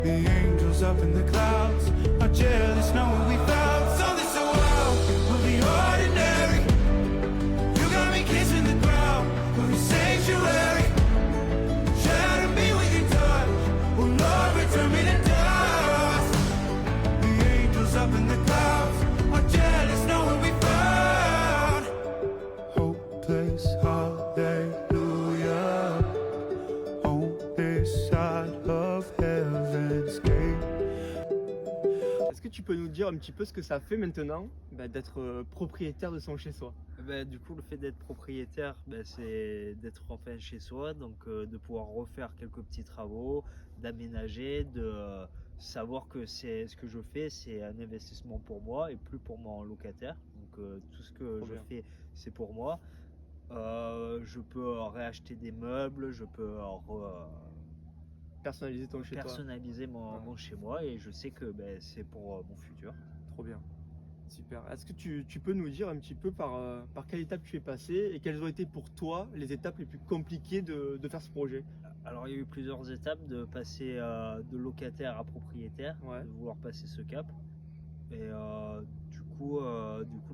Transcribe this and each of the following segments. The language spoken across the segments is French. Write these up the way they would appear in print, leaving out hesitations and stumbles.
The angels up in the clouds are jealous knowing we found something so wild. We'll be ordinary. You got me kissing the ground. We'll be sanctuary. Shadow me with your touch. Oh Lord, return me to dust. The angels up in the clouds are jealous knowing we found hopeless hallelujah on this side of heaven's gate. Est-ce que tu peux nous dire un petit peu ce que ça fait maintenant d'être propriétaire de son chez-soi? Du coup, le fait d'être propriétaire, c'est d'être enfin chez soi, donc de pouvoir refaire quelques petits travaux, d'aménager, de savoir que c'est ce que je fais, c'est un investissement pour moi et plus pour mon locataire. Donc tout ce que Trop je bien. fais, c'est pour moi. Je peux réacheter des meubles, je peux Personnaliser ton chez-toi. personnaliser mon chez moi et je sais que c'est pour mon futur. Trop bien. Super. Est-ce que tu peux nous dire un petit peu par quelle étape tu es passé et quelles ont été pour toi les étapes les plus compliquées de faire ce projet? Alors il y a eu plusieurs étapes de passer de locataire à propriétaire, Ouais. de vouloir passer ce cap. Et du coup,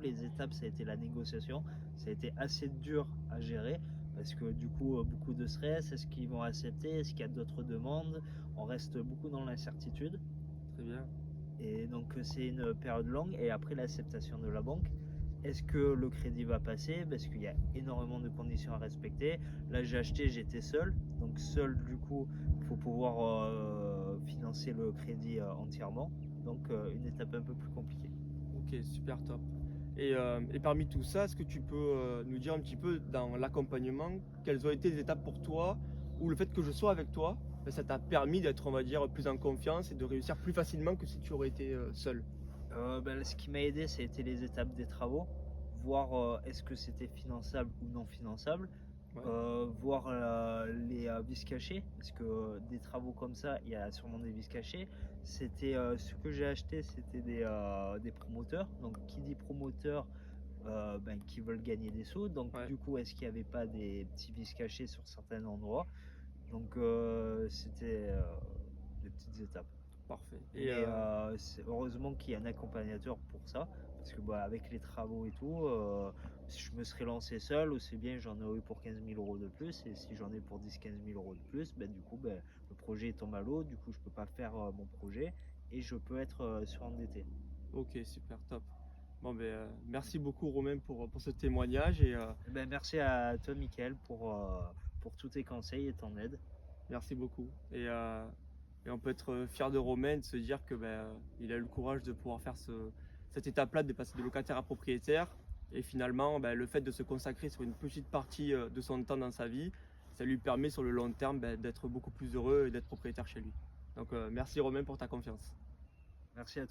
les étapes, ça a été la négociation. Ça a été assez dur à gérer parce que du coup, beaucoup de stress. Est-ce qu'ils vont accepter? Est-ce qu'il y a d'autres demandes? On reste beaucoup dans l'incertitude. Très bien. Et donc c'est une période longue. Et après l'acceptation de la banque, est-ce que le crédit va passer? Parce qu'il y a énormément de conditions à respecter. Là j'ai acheté, j'étais seul. Donc seul du coup, il faut pouvoir financer le crédit entièrement. Donc une étape un peu plus compliquée. Ok, super top. Et parmi tout ça, est-ce que tu peux nous dire un petit peu dans l'accompagnement, quelles ont été les étapes pour toi, ou le fait que je sois avec toi, ça t'a permis d'être, on va dire, plus en confiance et de réussir plus facilement que si tu aurais été seul? Ce qui m'a aidé, ça a été les étapes des travaux, voir est-ce que c'était finançable ou non finançable, Ouais. voir les vis cachés, parce que des travaux comme ça, il y a sûrement des vis cachés. C'était ce que j'ai acheté, c'était des promoteurs. Donc qui dit promoteur, qui veulent gagner des sous. Donc Ouais. du coup, est-ce qu'il n'y avait pas des petits vis cachés sur certains endroits? Donc c'était des petites étapes. Parfait. Mais c'est heureusement qu'il y a un accompagnateur pour ça, parce que avec les travaux et tout, si je me serais lancé seul, aussi bien j'en aurais eu pour 15 000 euros de plus, et si j'en ai pour 10-15 000 euros de plus, du coup le projet tombe à l'eau, du coup je peux pas faire mon projet, et je peux être surendetté. Ok, super top. Bon, merci beaucoup Romain pour ce témoignage Merci à toi Mickaël pour tous tes conseils et ton aide. merci beaucoup. Et on peut être fier de Romain, de se dire que il a eu le courage de pouvoir faire cette étape-là, de passer de locataire à propriétaire. Et finalement, le fait de se consacrer sur une petite partie de son temps dans sa vie, ça lui permet sur le long terme d'être beaucoup plus heureux et d'être propriétaire chez lui. Donc merci Romain pour ta confiance. Merci à toi.